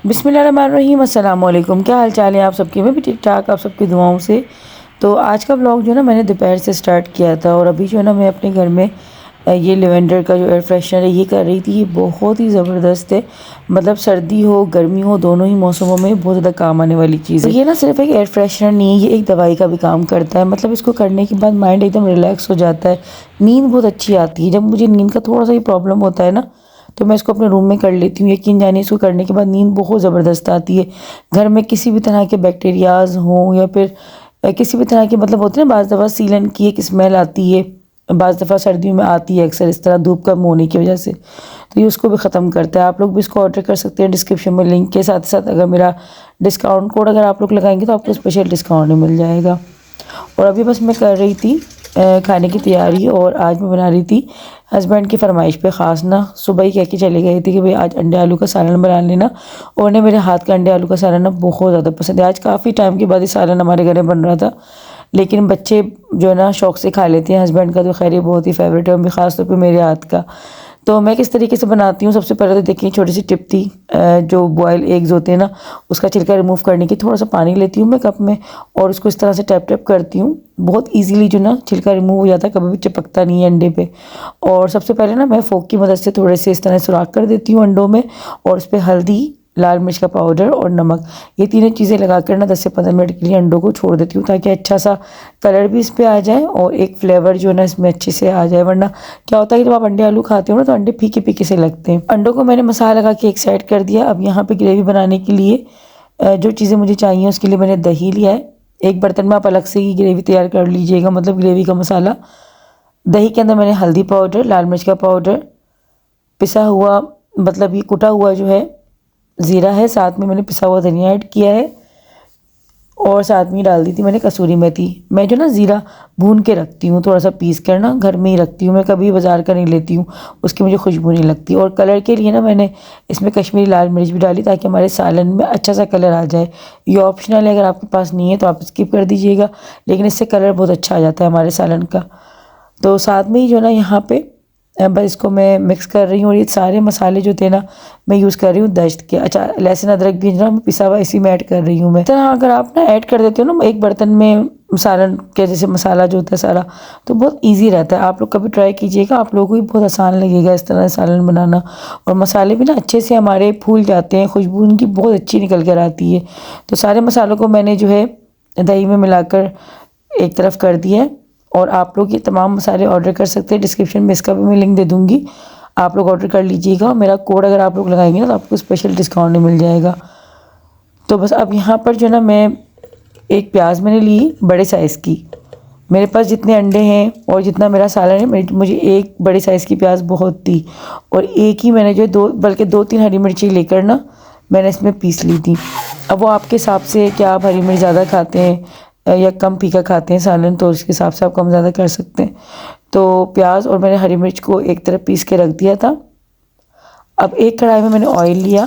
बिस्मिल्लाहिर्रहमानिर्रहीम, अस्सलाम वालेकुम। क्या हाल चाल है आप सबके? मैं भी ठीक ठाक, आप सबकी दुआओं से। तो आज का व्लॉग जो है ना मैंने दोपहर से स्टार्ट किया था और अभी जो है ना मैं अपने घर में ये लेवेंडर का जो एयर फ्रेशनर है ये कर रही थी। ये बहुत ही ज़बरदस्त है, मतलब सर्दी हो गर्मी हो दोनों ही मौसमों में बहुत ज़्यादा काम आने वाली चीज़ है। तो ये ना सिर्फ एक एयर फ्रेशनर नहीं है, ये एक दवाई का भी काम करता है। मतलब इसको करने के बाद माइंड एकदम रिलैक्स हो जाता है, नींद बहुत अच्छी आती है। जब मुझे नींद का थोड़ा सा ही प्रॉब्लम होता है ना तो मैं इसको अपने रूम में कर लेती हूँ। यकीन जानिए इसको करने के बाद नींद बहुत ज़बरदस्त आती है। घर में किसी भी तरह के बैक्टीरियाज हों या फिर किसी भी तरह के मतलब होते हैं ना, बाज़ दफ़ा सीलन की एक स्मेल आती है, बाज़ दफ़ा सर्दियों में आती है अक्सर इस तरह धूप कम होने की वजह से, तो ये उसको भी ख़त्म करता है। आप लोग भी इसको ऑर्डर कर सकते हैं डिस्क्रिप्शन में लिंक के साथ साथ। अगर मेरा डिस्काउंट कोड अगर आप लोग लगाएंगे तो आपको स्पेशल डिस्काउंट मिल जाएगा। और अभी बस मैं कर रही थी खाने की तैयारी, और आज मैं बना रही थी हस्बैंड की फरमाइश पे ख़ास ना। सुबह ही कह के चले गए थे कि भाई आज अंडे आलू का सालन बना लेना, और उन्हें मेरे हाथ का अंडे आलू का सालन ना बहुत ज़्यादा पसंद है। आज काफ़ी टाइम के बाद ये सालन हमारे घर में बन रहा था, लेकिन बच्चे जो है ना शौक़ से खा लेते हैं। हस्बैंड का तो खैर ये बहुत ही फेवरेट है, और भी ख़ास तौर पर मेरे हाथ का। तो मैं किस तरीके से बनाती हूँ, सबसे पहले तो देखिए छोटी सी टिप थी, जो बॉयल एग्स होते हैं ना उसका छिलका रिमूव करने की। थोड़ा सा पानी लेती हूँ मैं कप में और उसको इस तरह से टैप टैप करती हूँ। बहुत इजीली जो ना छिलका रिमूव हो जाता है, कभी भी चिपकता नहीं है अंडे पे। और सबसे पहले ना मैं फोक की मदद से थोड़े से इस तरह सुराख कर देती हूँ अंडों में, और उस पर हल्दी, लाल मिर्च का पाउडर और नमक, ये तीनों चीज़ें लगाकर ना 10 से 15 मिनट के लिए अंडों को छोड़ देती हूँ, ताकि अच्छा सा कलर भी इस पर आ जाए और एक फ्लेवर जो है ना इसमें अच्छे से आ जाए। वरना क्या होता है कि जब आप अंडे आलू खाते हो ना तो अंडे फीके फीके से लगते हैं। अंडों को मैंने मसाला लगा के एक साइड कर दिया। अब यहाँ पे ग्रेवी बनाने के लिए जो चीज़ें मुझे चाहिए उसके लिए मैंने दही लिया है। एक बर्तन में आप अलग से ही ग्रेवी तैयार कर लीजिएगा, मतलब ग्रेवी का मसाला। दही के अंदर मैंने हल्दी पाउडर, लाल मिर्च का पाउडर, पिसा हुआ मतलब ये कुटा हुआ जो है ज़ीरा है, साथ में मैंने पिसा हुआ धनिया ऐड किया है, और साथ में डाल दी थी मैंने कसूरी मेथी। मैं जो ना ज़ीरा भून के रखती हूँ, थोड़ा सा पीस कर ना घर में ही रखती हूँ मैं, कभी बाज़ार का नहीं लेती हूँ, उसकी मुझे खुशबू नहीं लगती। और कलर के लिए ना मैंने इसमें कश्मीरी लाल मिर्च भी डाली, ताकि हमारे सालन में अच्छा सा कलर आ जाए। ये ऑप्शनल है, अगर आपके पास नहीं है तो आप स्किप कर दीजिएगा, लेकिन इससे कलर बहुत अच्छा आ जाता है हमारे सालन का। तो साथ में ही जो ना यहाँ पे बस इसको मैं मिक्स कर रही हूँ। और ये सारे मसाले जो थे ना मैं यूज़ कर रही हूँ दश्त के। अच्छा, लहसुन अदरक भी ना मैं पिसा हुआ इसी में ऐड कर रही हूँ मैं। तरह अगर आप ना ऐड कर देते हो ना एक बर्तन में सालन के जैसे मसाला जो होता है सारा, तो बहुत इजी रहता है। आप लोग कभी ट्राई कीजिएगा, आप लोगों को भी बहुत आसान लगेगा इस तरह सालन बनाना। और मसाले भी ना अच्छे से हमारे फूल जाते हैं, खुशबू उनकी बहुत अच्छी निकल कर आती है। तो सारे मसालों को मैंने जो है दही में मिलाकर एक तरफ कर दिया है। और आप लोग ये तमाम मसाले ऑर्डर कर सकते हैं, डिस्क्रिप्शन में इसका भी मैं लिंक दे दूँगी, आप लोग ऑर्डर कर लीजिएगा। मेरा कोड अगर आप लोग लगाएंगे ना तो आपको स्पेशल डिस्काउंट मिल जाएगा। तो बस अब यहाँ पर जो ना मैं एक प्याज मैंने ली बड़े साइज़ की। मेरे पास जितने अंडे हैं और जितना मेरा सालन है, मुझे एक बड़ी साइज़ की प्याज बहुत थी, और एक ही मैंने जो दो बल्कि 2-3 हरी मिर्ची लेकर ना मैंने इसमें पीस ली थी। अब वो आपके हिसाब से, क्या आप हरी मिर्च ज़्यादा खाते हैं या कम फीका खाते हैं सालन, तो उसके हिसाब से आप कम ज़्यादा कर सकते हैं। तो प्याज और मैंने हरी मिर्च को एक तरफ पीस के रख दिया था। अब एक कढ़ाई में मैंने ऑयल लिया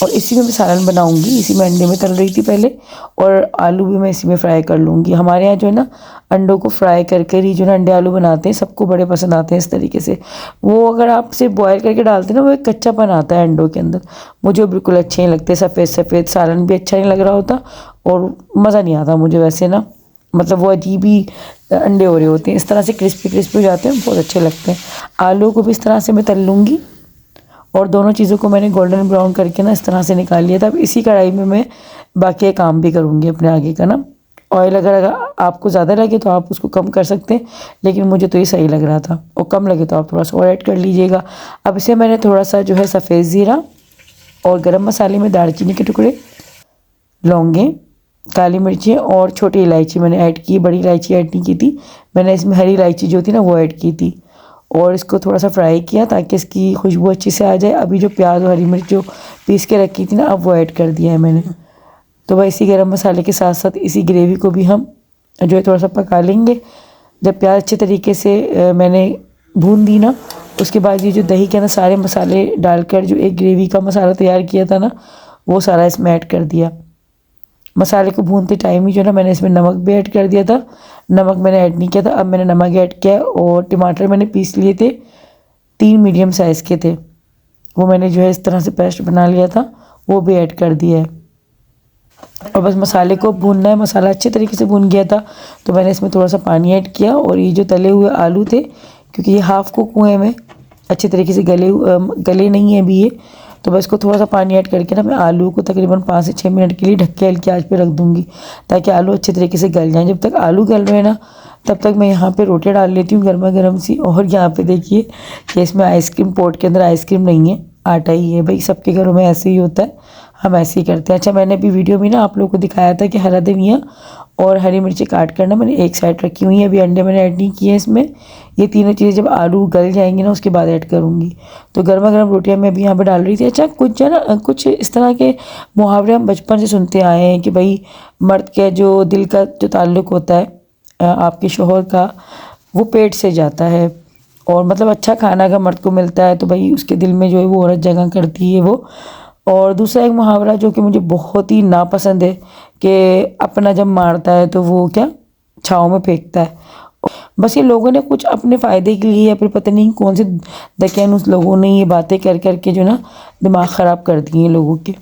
और इसी में मैं सालन बनाऊंगी। इसी में अंडे में तल रही थी पहले, और आलू भी मैं इसी में फ्राई कर लूँगी। हमारे यहाँ जो है ना अंडों को फ्राई करके ही जो है अंडे आलू बनाते हैं, सबको बड़े पसंद आते हैं इस तरीके से। वो अगर आप सिर्फ बॉयल करके डालते हैं ना, वो एक कच्चापन आता है अंडों के अंदर, मुझे बिल्कुल अच्छे नहीं लगते। सफ़ेद सफ़ेद सालन भी अच्छा नहीं लग रहा होता और मज़ा नहीं आता मुझे वैसे ना, मतलब वो अजीब ही अंडे हो रहे होते हैं। इस तरह से क्रिस्पी क्रिस्पी हो जाते हैं, बहुत अच्छे लगते हैं। आलू को भी इस तरह से मैं तल लूँगी, और दोनों चीज़ों को मैंने गोल्डन ब्राउन करके ना इस तरह से निकाल लिया था। अब इसी कढ़ाई में मैं बाकी काम भी करूँगी अपने आगे का ना। ऑयल अगर आपको ज़्यादा लगे तो आप उसको कम कर सकते हैं, लेकिन मुझे तो ये सही लग रहा था। और कम लगे तो आप थोड़ा सा और ऐड कर लीजिएगा। अब इसे मैंने थोड़ा सा जो है सफ़ेद ज़ीरा और गरम मसाले में दालचीनी के टुकड़े, लौंगे, काली मिर्ची और छोटी इलायची मैंने ऐड की, बड़ी इलायची ऐड नहीं की थी मैंने। इसमें हरी इलायची जो थी ना वो ऐड की थी, और इसको थोड़ा सा फ्राई किया ताकि इसकी खुशबू अच्छी से आ जाए। अभी जो प्याज और हरी मिर्च जो पीस के रखी थी ना, अब वो ऐड कर दिया है मैंने। तो भाई इसी गरम मसाले के साथ साथ इसी ग्रेवी को भी हम जो है थोड़ा सा पका लेंगे। जब प्याज अच्छे तरीके से मैंने भून दी ना, उसके बाद ये जो दही के अंदर सारे मसाले डालकर जो एक ग्रेवी का मसाला तैयार किया था ना, वो सारा इसमें ऐड कर दिया। मसाले को भूनते टाइम ही जो ना मैंने इसमें नमक भी ऐड कर दिया था। नमक मैंने ऐड नहीं किया था, अब मैंने नमक ऐड किया। और टमाटर मैंने पीस लिए थे, 3 मीडियम साइज़ के थे, वो मैंने जो है इस तरह से पेस्ट बना लिया था, वो भी ऐड कर दिया है। और बस मसाले को भूनना है। मसाला अच्छे तरीके से भून गया था तो मैंने इसमें थोड़ा सा पानी ऐड किया, और ये जो तले हुए आलू थे, क्योंकि ये हाफ़ कुक हुए में अच्छे तरीके से गले नहीं है अभी ये, तो बस इसको थोड़ा सा पानी ऐड करके ना मैं आलू को तकरीबन 5 से 6 मिनट के लिए ढक के हल्की आंच पे रख दूँगी, ताकि आलू अच्छे तरीके से गल जाएँ। जब तक आलू गल रहे हैं ना, तब तक मैं यहाँ पे रोटियाँ डाल लेती हूँ गर्मा गर्म सी। और यहाँ पे देखिए कि इसमें आइसक्रीम, पोट के अंदर आइसक्रीम नहीं है, आटा ही है। भाई सबके घरों में ऐसे ही होता है, हम ऐसे ही करते हैं। अच्छा, मैंने भी वीडियो में ना आप लोगों को दिखाया था कि हरा धनिया और हरी मिर्ची काट कर ना मैंने एक साइड रखी हुई है। अभी अंडे मैंने ऐड नहीं किए इसमें। ये तीनों चीज़ें जब आलू गल जाएंगी ना, उसके बाद ऐड करूँगी। तो गर्मा गर्म रोटियां मैं अभी यहाँ पे डाल रही थी। अच्छा, कुछ जो ना कुछ इस तरह के मुहावरे हम बचपन से सुनते आए हैं कि भाई मर्द के जो दिल का जो ताल्लुक़ होता है आपके शोहर का, वो पेट से जाता है। और मतलब अच्छा खाना अगर मर्द को मिलता है तो भाई उसके दिल में जो है वो औरत जगह करती है वो। और दूसरा एक मुहावरा जो कि मुझे बहुत ही नापसंद है कि अपना जब मारता है तो वो क्या छाँव में फेंकता है। बस ये लोगों ने कुछ अपने फ़ायदे के लिए या फिर पता नहीं कौन से दकियानूस लोगों ने ये बातें कर कर के जो ना दिमाग ख़राब कर दिए हैं लोगों के।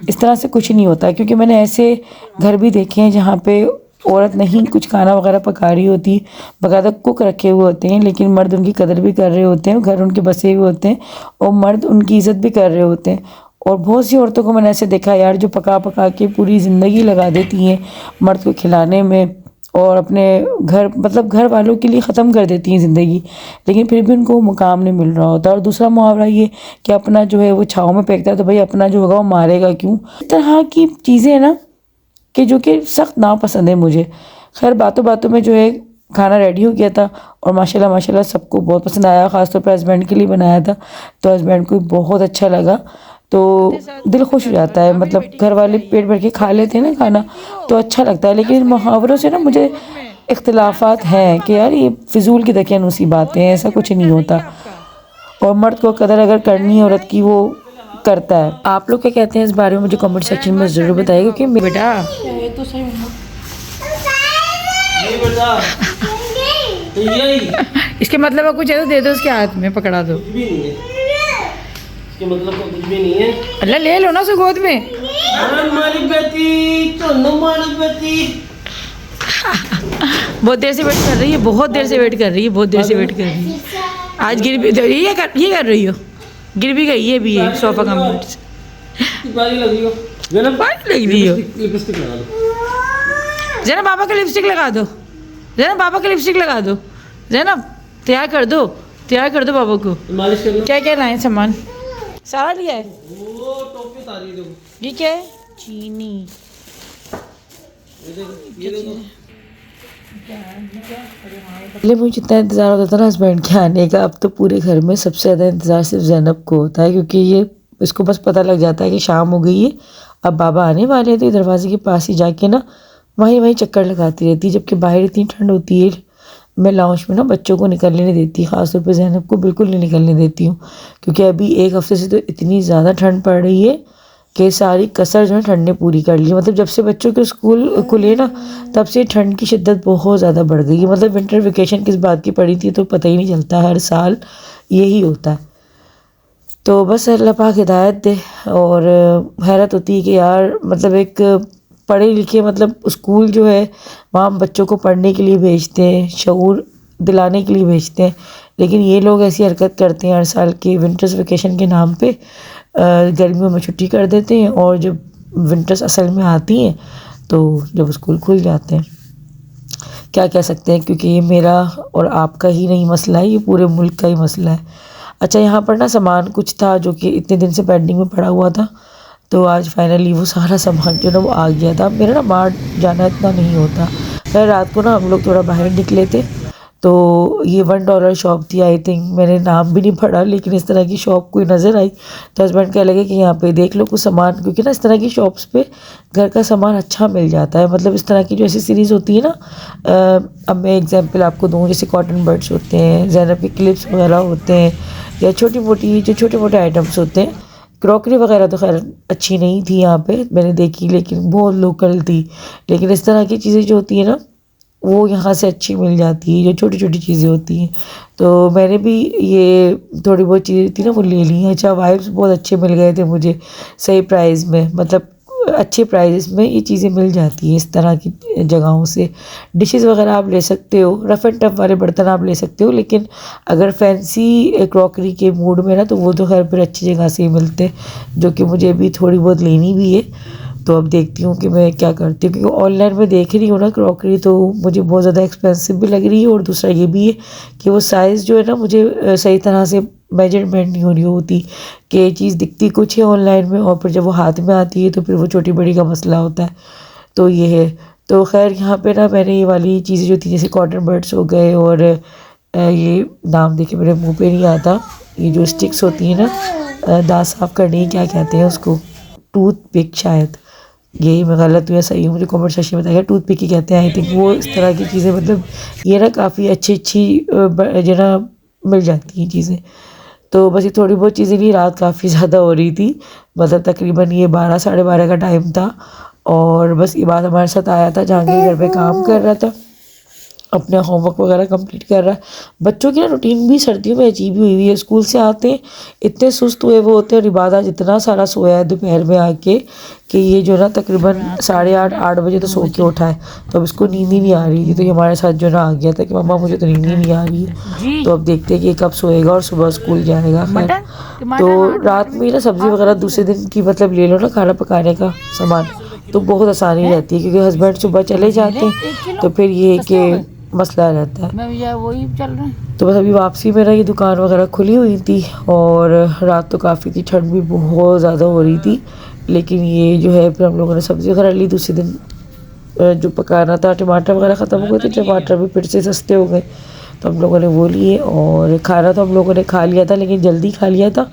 इस तरह से कुछ नहीं होता, क्योंकि मैंने ऐसे घर भी देखे हैं जहाँ पे औरत नहीं कुछ खाना वगैरह पका रही होती, बाकायदा कुक रखे हुए होते हैं, लेकिन मर्द उनकी कदर भी कर रहे होते हैं, घर उनके बसे हुए होते हैं और मर्द उनकी इज़्ज़त भी कर रहे होते हैं। और बहुत सी औरतों को मैंने ऐसे देखा यार, जो पका पका के पूरी ज़िंदगी लगा देती हैं मर्द को खिलाने में, और अपने घर मतलब घर वालों के लिए ख़त्म कर देती हैं ज़िंदगी, लेकिन फिर भी उनको मुकाम नहीं मिल रहा होता। और दूसरा मुहावरा ये कि अपना जो है वो छाँव में फेंकता है, तो भाई अपना जो होगा वो मारेगा क्यों। इस तरह की चीज़ें हैं ना कि जो कि सख्त नापसंद है मुझे। खैर बातों बातों में जो है खाना रेडी हो गया था और माशाल्लाह माशाल्लाह सबको बहुत पसंद आया। ख़ासतौर पर हस्बैंड के लिए बनाया था तो हस्बैंड को बहुत अच्छा लगा। तो दिल खुश हो जाता है, मतलब घर वाले पेट भर के खा लेते हैं ना खाना तो अच्छा लगता है। लेकिन इन मुहावरों से ना मुझे इख्तिलाफात हैं कि यार ये फिजूल की दकियानूसी बातें हैं, ऐसा कुछ नहीं होता। और मर्द को कदर अगर करनी है औरत की वो करता है। आप लोग क्या कहते हैं इस बारे में मुझे कमेंट सेक्शन में ज़रूर बताइएगा। क्योंकि बेटा ये तो सही इसके मतलब है कुछ है तो दे दो उसके हाथ में, पकड़ा दो। इसके मतलब तो कुछ भी नहीं है। अल्लाह ले लो ना उसे गोद में। अरे मारी बेटी, चलो मारी बेटी। बहुत देर से वेट कर रही है, बहुत देर से वेट कर रही है, बहुत देर से वेट कर रही है। आज गिर भी ये कर रही हो, गिर भी गई है अभी ये सोफा कम्प्लीट से। बारी लग रही हो जनाब, बारी लग रही हो। लिपस्टिक लगा दो। जनाब पापा का लिपस्टिक लगा दो, जनाब पापा का लिपस्टिक लगा दो, जनाब तैयार कर दो, तैयार कर दो पापा को। मालिश कर लो। क्या क्या लाए सामान, सारा लिया है। वो टोपी उतारी दो। ये क्या है, चीनी। ये देखो, ये देखो। पहले मुझे जितना इंतज़ार होता था ना हस्बैंड के आने का, अब तो पूरे घर में सबसे ज़्यादा इंतज़ार सिर्फ ज़ैनब को होता है। क्योंकि ये इसको बस पता लग जाता है कि शाम हो गई है, अब बाबा आने वाले हैं, तो दरवाजे के पास ही जाके ना वहीं वहीं चक्कर लगाती रहती है। जबकि बाहर इतनी ठंड होती है, मैं लाउंज में ना बच्चों को निकलने नहीं देती, ख़ासतौर पर ज़ैनब को बिल्कुल नहीं निकलने देती हूँ। क्योंकि अभी एक हफ़्ते से तो इतनी ज़्यादा ठंड पड़ रही है कि सारी कसर जो है ठंड ने पूरी कर ली। मतलब जब से बच्चों के स्कूल खुले ना, तब से ठंड की शिद्दत बहुत ज़्यादा बढ़ गई है। मतलब विंटर वेकेशन किस बात की पड़ी थी तो पता ही नहीं चलता, हर साल यही होता है। तो बस अल्लाह पाक हिदायत दे। और हैरत होती है कि यार मतलब एक पढ़े लिखे मतलब स्कूल जो है वहाँ बच्चों को पढ़ने के लिए भेजते हैं, शऊर दिलाने के लिए भेजते हैं, लेकिन ये लोग ऐसी हरकत करते हैं हर साल के विंटर्स वेकेशन के नाम पे। गर्मियों में छुट्टी कर देते हैं और जब विंटर्स असल में आती हैं तो जब स्कूल खुल जाते हैं, क्या कह सकते हैं। क्योंकि ये मेरा और आपका ही नहीं मसला है, ये पूरे मुल्क का ही मसला है। अच्छा, यहाँ पर ना सामान कुछ था जो कि इतने दिन से पेंडिंग में पड़ा हुआ था, तो आज फाइनली वो सारा सामान जो ना वो आ गया था। मेरा ना मार्ट जाना इतना नहीं होता। फिर रात को ना हम लोग थोड़ा बाहर निकले थे, तो ये $1 शॉप थी, आई थिंक मैंने नाम भी नहीं पढ़ा, लेकिन इस तरह की शॉप कोई नज़र आई तो हस्बैंड कह लगे कि यहाँ पे देख लो कुछ सामान। क्योंकि ना इस तरह की शॉप्स पे घर का सामान अच्छा मिल जाता है। मतलब इस तरह की जो ऐसी सीरीज़ होती है ना, अब मैं एग्जांपल आपको दूँ, जैसे कॉटन बड्स होते हैं, ज़ैनब के क्लिप्स वगैरह होते हैं, या छोटी मोटी जो छोटे मोटे आइटम्स होते हैं। क्रॉकरी वगैरह तो खैर अच्छी नहीं थी यहाँ पे मैंने देखी, लेकिन बहुत लोकल थी। लेकिन इस तरह की चीज़ें जो होती है ना वो यहाँ से अच्छी मिल जाती है, जो छोटी छोटी चीज़ें होती हैं। तो मैंने भी ये थोड़ी बहुत चीज़ें थी ना वो ले ली। अच्छा, वाइप्स बहुत अच्छे मिल गए थे मुझे सही प्राइस में, मतलब अच्छे प्राइस में ये चीज़ें मिल जाती हैं इस तरह की जगहों से। डिशेस वगैरह आप ले सकते हो, रफ़ एंड टफ वाले बर्तन आप ले सकते हो, लेकिन अगर फैंसी क्रॉकरी के मूड में ना, तो वो तो खैर फिर अच्छी जगह से ही मिलते, जो कि मुझे अभी थोड़ी बहुत लेनी भी है। तो अब देखती हूँ कि मैं क्या करती हूँ, क्योंकि ऑनलाइन में देख रही हूँ ना क्रॉकरी, तो मुझे बहुत ज़्यादा एक्सपेंसिव भी लग रही है, और दूसरा ये भी है कि वो साइज़ जो है ना, मुझे सही तरह से मेजरमेंट नहीं हो रही होती, कि ये चीज़ दिखती कुछ है ऑनलाइन में, और फिर जब वो हाथ में आती है तो फिर वो छोटी बड़ी का मसला होता है। तो ये है। तो खैर यहाँ पे ना मैंने ये वाली चीज़ें जो थी, जैसे कॉटन बड्स हो गए, और ये नाम देखे मेरे मुंह पे नहीं आता, ये जो स्टिक्स होती हैं ना दांत साफ़ करने की, क्या कहते हैं उसको, टूथ पिक शायद, यही मैं गलत हूँ या सही हूँ मुझे कमेंट सेक्शन में बताइएगा। टूथ पिक ही कहते हैं आई थिंक। वो इस तरह की चीज़ें, मतलब ये ना काफ़ी अच्छी जो ना मिल जाती हैं चीज़ें। तो बस ये थोड़ी बहुत चीज़ें नहीं, रात काफ़ी ज़्यादा हो रही थी, मतलब तकरीबन ये 12 साढ़े 12 का टाइम था, और बस इबाद हमारे साथ आया था, जहांगीर घर पे काम कर रहा था, अपना होमवर्क वगैरह कंप्लीट कर रहा है। बच्चों की ना रूटीन भी सर्दियों में अजीब ही हुई हुई है। स्कूल से आते हैं इतने सुस्त हुए वो होते हैं, और इबादा जितना सारा सोया है दोपहर में आके, कि ये जो ना तकरीबन 8:30 बजे तो सो के उठा है, तो अब इसको नींद ही नहीं आ रही थी। तो ये हमारे साथ जो ना आ गया था कि मम्मा मुझे तो नींद ही नहीं आ रही है। तो अब देखते हैं कि कब सोएगा और सुबह स्कूल जाएगा। खैर, तो रात में ना सब्ज़ी वगैरह दूसरे दिन की मतलब ले लो ना, खाना पकाने का सामान, तो बहुत आसानी रहती है, क्योंकि हस्बैंड सुबह चले जाते हैं, तो फिर ये कि मसला रहता है। वही चल रहा है। तो बस अभी वापसी में ना ये दुकान वगैरह खुली हुई थी, और रात तो काफ़ी थी, ठंड भी बहुत ज़्यादा हो रही थी, लेकिन ये जो है फिर हम लोगों ने सब्ज़ी वगैरह ली। दूसरे दिन जो पकाना था, टमाटर वगैरह ख़त्म हो गए थे, टमाटर भी फिर से सस्ते हो गए, तो हम लोगों ने वो लिए। और खाना तो हम लोगों ने खा लिया था, लेकिन जल्दी खा लिया था,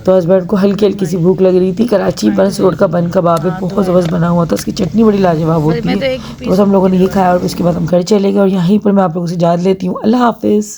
तो हस्बैंड को हल्की हल्की सी भूख लग रही थी। कराची बंस रोड का बन कबाब है, बहुत ज़बरदस्त बना हुआ था, उसकी चटनी बड़ी लाजवाब होती है। तो बस हम लोगों ने ये खाया, और उसके बाद हम घर चले गए, और यहीं पर मैं आप लोगों से इजाज़त लेती हूँ। अल्लाह हाफिज़।